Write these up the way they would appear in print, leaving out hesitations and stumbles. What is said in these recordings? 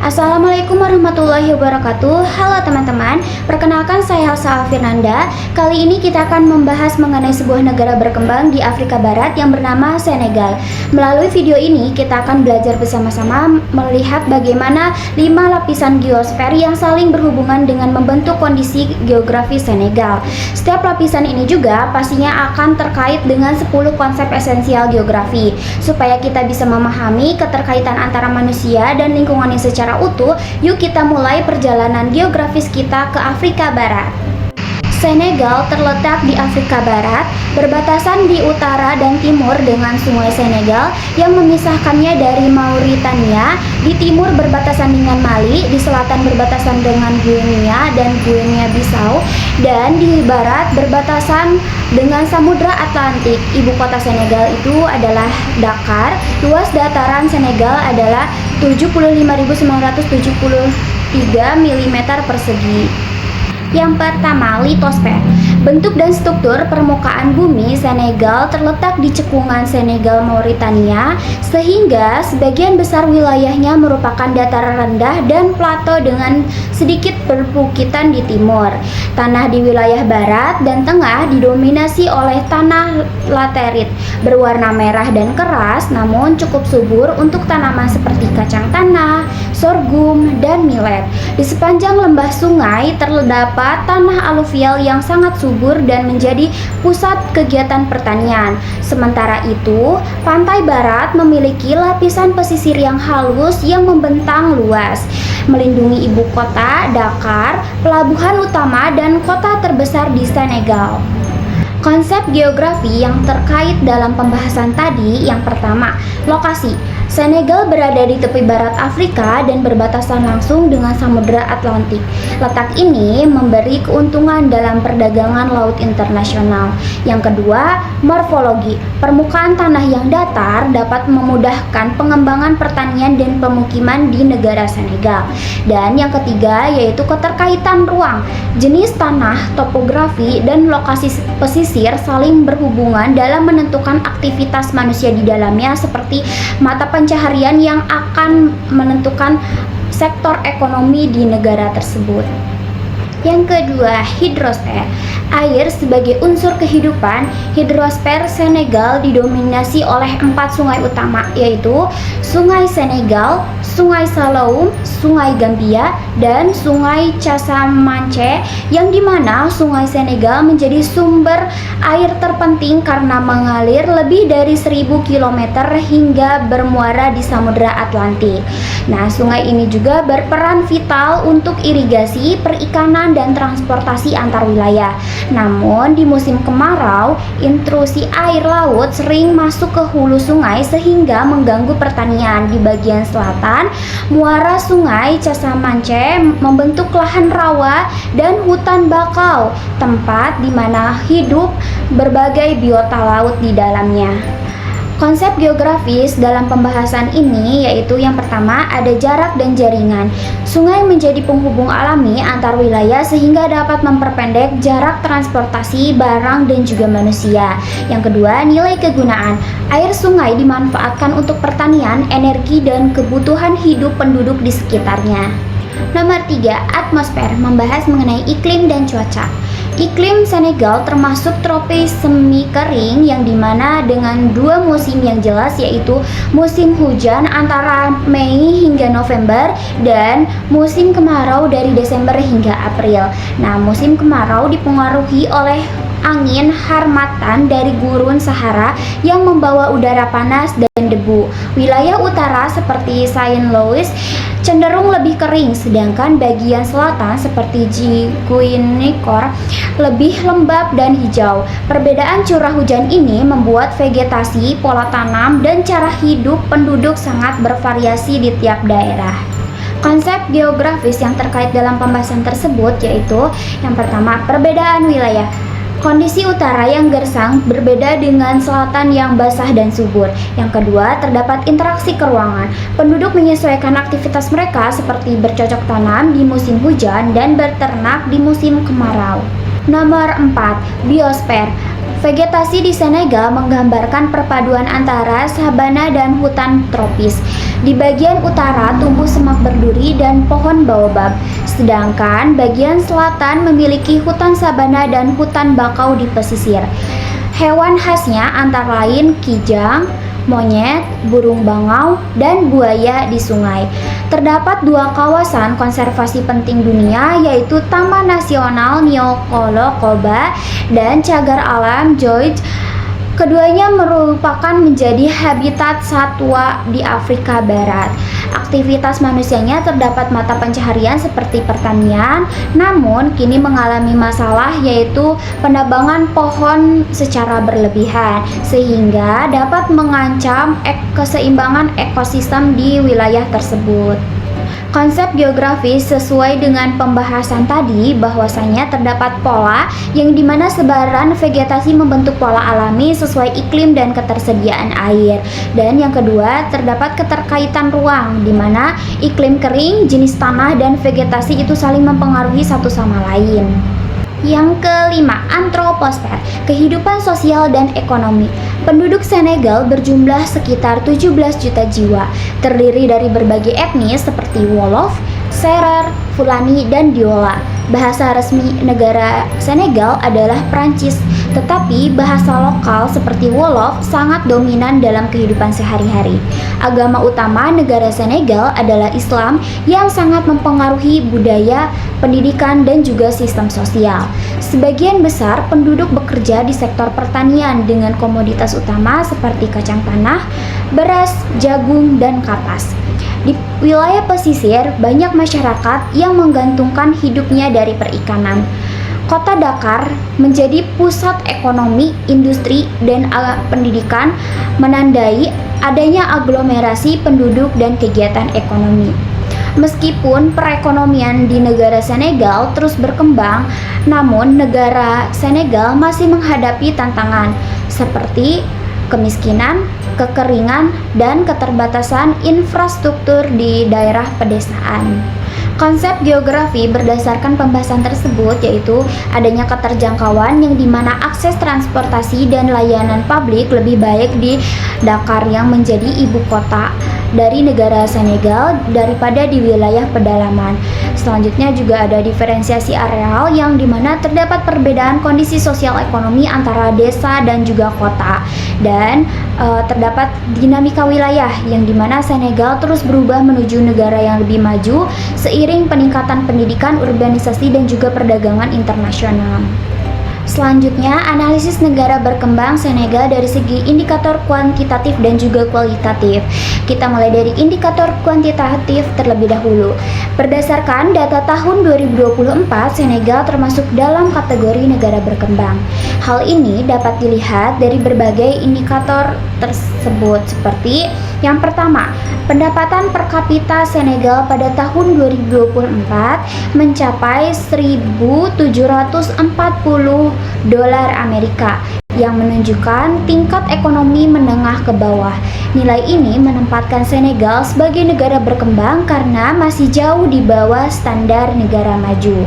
Assalamualaikum warahmatullahi wabarakatuh. Halo teman-teman, perkenalkan saya Elsa Firnanda. Kali ini kita akan membahas mengenai sebuah negara berkembang di Afrika Barat yang bernama Senegal. Melalui video ini kita akan belajar bersama-sama melihat bagaimana 5 lapisan geosfer yang saling berhubungan dengan membentuk kondisi geografi Senegal. Setiap lapisan ini juga pastinya akan terkait dengan 10 konsep esensial geografi. Supaya kita bisa memahami keterkaitan antara manusia dan lingkungannya secara utuh, yuk kita mulai perjalanan geografis kita ke Afrika Barat. Senegal terletak di Afrika Barat, berbatasan di utara dan timur dengan Sungai Senegal yang memisahkannya dari Mauritania, di timur berbatasan dengan Mali, di selatan berbatasan dengan Guinea dan Guinea-Bissau, dan di barat berbatasan dengan Samudra Atlantik. Ibu kota Senegal itu adalah Dakar. Luas dataran Senegal adalah 75.973 mm persegi. Yang pertama, litosfer. Bentuk dan struktur permukaan bumi Senegal terletak di cekungan Senegal Mauritania, sehingga sebagian besar wilayahnya merupakan dataran rendah dan plato dengan sedikit perbukitan di timur. Tanah di wilayah barat dan tengah didominasi oleh tanah laterit berwarna merah dan keras, namun cukup subur untuk tanaman seperti kacang tanah, sorghum, dan millet. Di sepanjang lembah sungai terdapat tanah aluvial yang sangat subur dan menjadi pusat kegiatan pertanian. Sementara itu, pantai barat memiliki lapisan pesisir yang halus yang membentang luas, melindungi ibu kota Dakar, pelabuhan utama dan kota terbesar di Senegal. Konsep geografi yang terkait dalam pembahasan tadi, yang pertama, lokasi. Senegal berada di tepi barat Afrika dan berbatasan langsung dengan Samudra Atlantik. Letak ini memberi keuntungan dalam perdagangan laut internasional. Yang kedua, morfologi. Permukaan tanah yang datar dapat memudahkan pengembangan pertanian dan pemukiman di negara Senegal. Dan yang ketiga yaitu keterkaitan ruang. Jenis tanah, topografi, dan lokasi pesisir saling berhubungan dalam menentukan aktivitas manusia di dalamnya, seperti mata pencaharian yang akan menentukan sektor ekonomi di negara tersebut. Yang kedua, hidrosfer. Air sebagai unsur kehidupan. Hidrosfer Senegal didominasi oleh 4 sungai utama, yaitu Sungai Senegal, Sungai Saloum, Sungai Gambia, dan Sungai Casamance, yang dimana Sungai Senegal menjadi sumber air terpenting karena mengalir lebih dari 1000 km hingga bermuara di Samudra Atlantik. Nah, sungai ini juga berperan vital untuk irigasi, perikanan, dan transportasi antar wilayah. Namun, di musim kemarau, intrusi air laut sering masuk ke hulu sungai sehingga mengganggu pertanian. Di bagian selatan, muara Sungai Casamance membentuk lahan rawa dan hutan bakau, tempat di mana hidup berbagai biota laut di dalamnya. Konsep geografis dalam pembahasan ini yaitu yang pertama, ada jarak dan jaringan. Sungai menjadi penghubung alami antar wilayah sehingga dapat memperpendek jarak transportasi barang dan juga manusia. Yang kedua, nilai kegunaan. Air sungai dimanfaatkan untuk pertanian, energi, dan kebutuhan hidup penduduk di sekitarnya. Nomor 3, atmosfer, membahas mengenai iklim dan cuaca. Iklim Senegal termasuk tropis semi kering yang dimana dengan 2 musim yang jelas, yaitu musim hujan antara Mei hingga November dan musim kemarau dari Desember hingga April. Nah, musim kemarau dipengaruhi oleh angin harmatan dari gurun Sahara yang membawa udara panas dan debu. Wilayah utara seperti Saint-Louis cenderung lebih kering, sedangkan bagian selatan seperti Ziguinchor lebih lembab dan hijau. Perbedaan curah hujan ini membuat vegetasi, pola tanam, dan cara hidup penduduk sangat bervariasi di tiap daerah. Konsep geografis yang terkait dalam pembahasan tersebut yaitu yang pertama, perbedaan wilayah. Kondisi utara yang gersang berbeda dengan selatan yang basah dan subur. Yang kedua, terdapat interaksi keruangan. Penduduk menyesuaikan aktivitas mereka seperti bercocok tanam di musim hujan dan berternak di musim kemarau. Nomor 4, biosfer. Vegetasi di Senegal menggambarkan perpaduan antara sabana dan hutan tropis. Di bagian utara tumbuh semak berduri kopi dan pohon baobab. Sedangkan bagian selatan memiliki hutan sabana dan hutan bakau di pesisir. Hewan khasnya antara lain kijang, monyet, burung bangau, dan buaya di sungai. Terdapat dua kawasan konservasi penting dunia, yaitu Taman Nasional Niokolo-Koba dan Cagar Alam George. Keduanya merupakan menjadi habitat satwa di Afrika Barat. Aktivitas manusianya terdapat mata pencaharian seperti pertanian, namun kini mengalami masalah yaitu penebangan pohon secara berlebihan sehingga dapat mengancam keseimbangan ekosistem di wilayah tersebut. Konsep geografis sesuai dengan pembahasan tadi bahwasanya terdapat pola yang dimana sebaran vegetasi membentuk pola alami sesuai iklim dan ketersediaan air. Dan yang kedua terdapat keterkaitan ruang dimana iklim kering, jenis tanah dan vegetasi itu saling mempengaruhi satu sama lain. Yang kelima, antroposfer, kehidupan sosial dan ekonomi. Penduduk Senegal berjumlah sekitar 17 juta jiwa, terdiri dari berbagai etnis seperti Wolof, Serer, Fulani, dan Diola. Bahasa resmi negara Senegal adalah Prancis, tetapi bahasa lokal seperti Wolof sangat dominan dalam kehidupan sehari-hari. Agama utama negara Senegal adalah Islam yang sangat mempengaruhi budaya, pendidikan, dan juga sistem sosial. Sebagian besar penduduk bekerja di sektor pertanian dengan komoditas utama seperti kacang tanah, beras, jagung, dan kapas. Di wilayah pesisir, banyak masyarakat yang menggantungkan hidupnya dari perikanan. Kota Dakar menjadi pusat ekonomi, industri, dan pendidikan, menandai adanya aglomerasi penduduk dan kegiatan ekonomi. Meskipun perekonomian di negara Senegal terus berkembang, namun negara Senegal masih menghadapi tantangan seperti kemiskinan, kekeringan, dan keterbatasan infrastruktur di daerah pedesaan. Konsep geografi berdasarkan pembahasan tersebut yaitu adanya keterjangkauan yang dimana akses transportasi dan layanan publik lebih baik di Dakar yang menjadi ibu kota dari negara Senegal daripada di wilayah pedalaman. Selanjutnya juga ada diferensiasi areal yang dimana terdapat perbedaan kondisi sosial ekonomi antara desa dan juga kota, dan terdapat dinamika wilayah yang dimana Senegal terus berubah menuju negara yang lebih maju seiring peningkatan pendidikan, urbanisasi, dan juga perdagangan internasional. Selanjutnya, analisis negara berkembang Senegal dari segi indikator kuantitatif dan juga kualitatif. Kita mulai dari indikator kuantitatif terlebih dahulu. Berdasarkan data tahun 2024, Senegal termasuk dalam kategori negara berkembang. Hal ini dapat dilihat dari berbagai indikator tersebut seperti yang pertama, pendapatan per kapita Senegal pada tahun 2024 mencapai 1.740 dolar Amerika yang menunjukkan tingkat ekonomi menengah ke bawah. Nilai ini menempatkan Senegal sebagai negara berkembang karena masih jauh di bawah standar negara maju.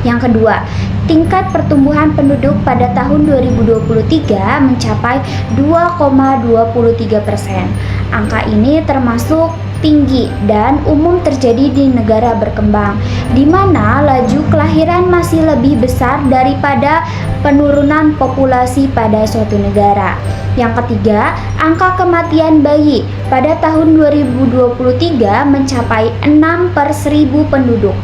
Yang kedua, tingkat pertumbuhan penduduk pada tahun 2023 mencapai 2,23%. Angka ini termasuk tinggi dan umum terjadi di negara berkembang, di mana laju kelahiran masih lebih besar daripada penurunan populasi pada suatu negara. Yang ketiga, angka kematian bayi pada tahun 2023 mencapai 6 per 1000 penduduk.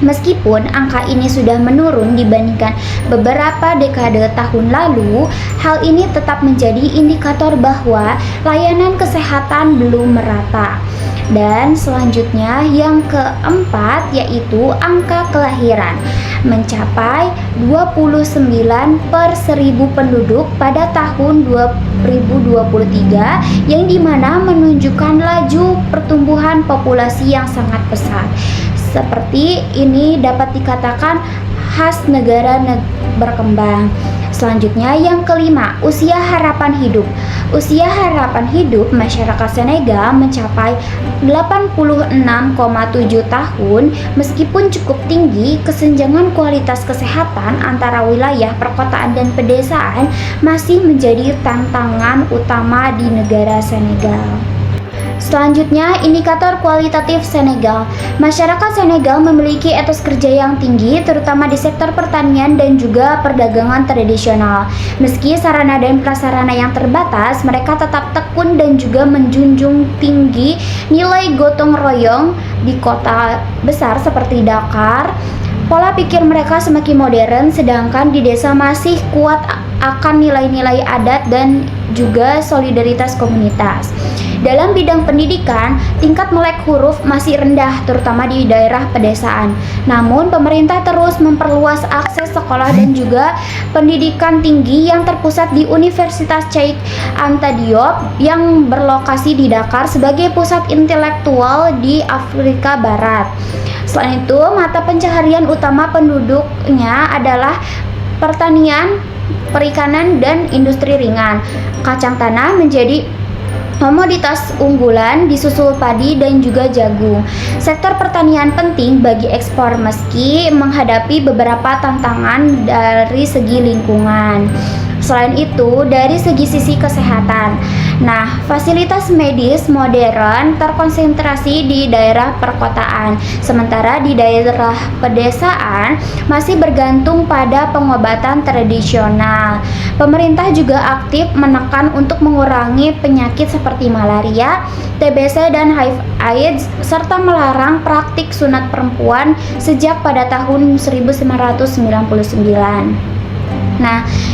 Meskipun angka ini sudah menurun dibandingkan beberapa dekade tahun lalu, hal ini tetap menjadi indikator bahwa layanan kesehatan belum merata. Dan selanjutnya yang keempat yaitu angka kelahiran mencapai 29 per 1000 penduduk pada tahun 2023 yang dimana menunjukkan laju pertumbuhan populasi yang sangat pesat. Seperti ini dapat dikatakan khas negara berkembang. Selanjutnya yang kelima, usia harapan hidup. Usia harapan hidup masyarakat Senegal mencapai 86,7 tahun. Meskipun cukup tinggi, kesenjangan kualitas kesehatan antara wilayah perkotaan dan pedesaan masih menjadi tantangan utama di negara Senegal. Selanjutnya, indikator kualitatif Senegal. Masyarakat Senegal memiliki etos kerja yang tinggi, terutama di sektor pertanian dan juga perdagangan tradisional. Meski sarana dan prasarana yang terbatas, mereka tetap tekun dan juga menjunjung tinggi nilai gotong royong di kota besar seperti Dakar. Pola pikir mereka semakin modern, sedangkan di desa masih kuat akan nilai-nilai adat dan juga solidaritas komunitas. Dalam bidang pendidikan, tingkat melek huruf masih rendah, terutama di daerah pedesaan. Namun, pemerintah terus memperluas akses sekolah dan juga pendidikan tinggi yang terpusat di Universitas Cheikh Anta Diop yang berlokasi di Dakar sebagai pusat intelektual di Afrika Barat. Selain itu, mata pencaharian utama penduduknya adalah pertanian, perikanan, dan industri ringan. Kacang tanah menjadi komoditas unggulan, disusul padi dan juga jagung. Sektor pertanian penting bagi ekspor meski menghadapi beberapa tantangan dari segi lingkungan. Selain itu, dari sisi kesehatan, fasilitas medis modern terkonsentrasi di daerah perkotaan, sementara di daerah pedesaan masih bergantung pada pengobatan tradisional. Pemerintah juga aktif menekan untuk mengurangi penyakit seperti malaria, TBC, dan HIV/AIDS, serta melarang praktik sunat perempuan sejak pada tahun 1999.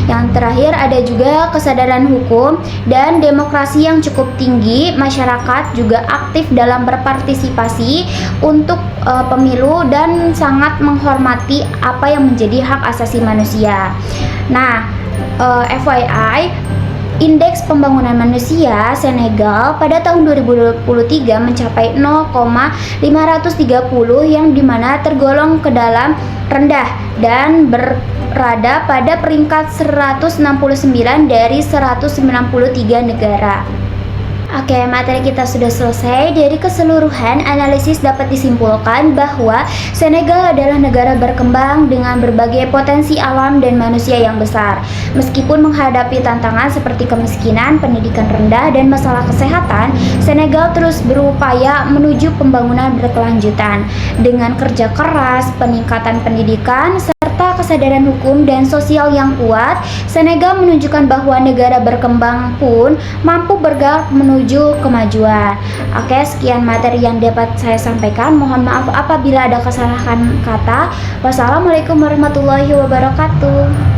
Yang terakhir ada juga kesadaran hukum dan demokrasi yang cukup tinggi. Masyarakat juga aktif dalam berpartisipasi untuk pemilu dan sangat menghormati apa yang menjadi hak asasi manusia. FYI, Indeks Pembangunan Manusia Senegal pada tahun 2023 mencapai 0,530 yang dimana tergolong ke dalam rendah dan berada pada peringkat 169 dari 193 negara. Oke, materi kita sudah selesai. Dari keseluruhan analisis dapat disimpulkan bahwa Senegal adalah negara berkembang dengan berbagai potensi alam dan manusia yang besar. Meskipun menghadapi tantangan seperti kemiskinan, pendidikan rendah, dan masalah kesehatan, Senegal terus berupaya menuju pembangunan berkelanjutan. Dengan kerja keras, peningkatan pendidikan, serta kesadaran hukum dan sosial yang kuat, Senegal menunjukkan bahwa negara berkembang pun mampu bergerak menuju kemajuan. Oke, sekian materi yang dapat saya sampaikan. Mohon maaf apabila ada kesalahan kata. Wassalamualaikum warahmatullahi wabarakatuh.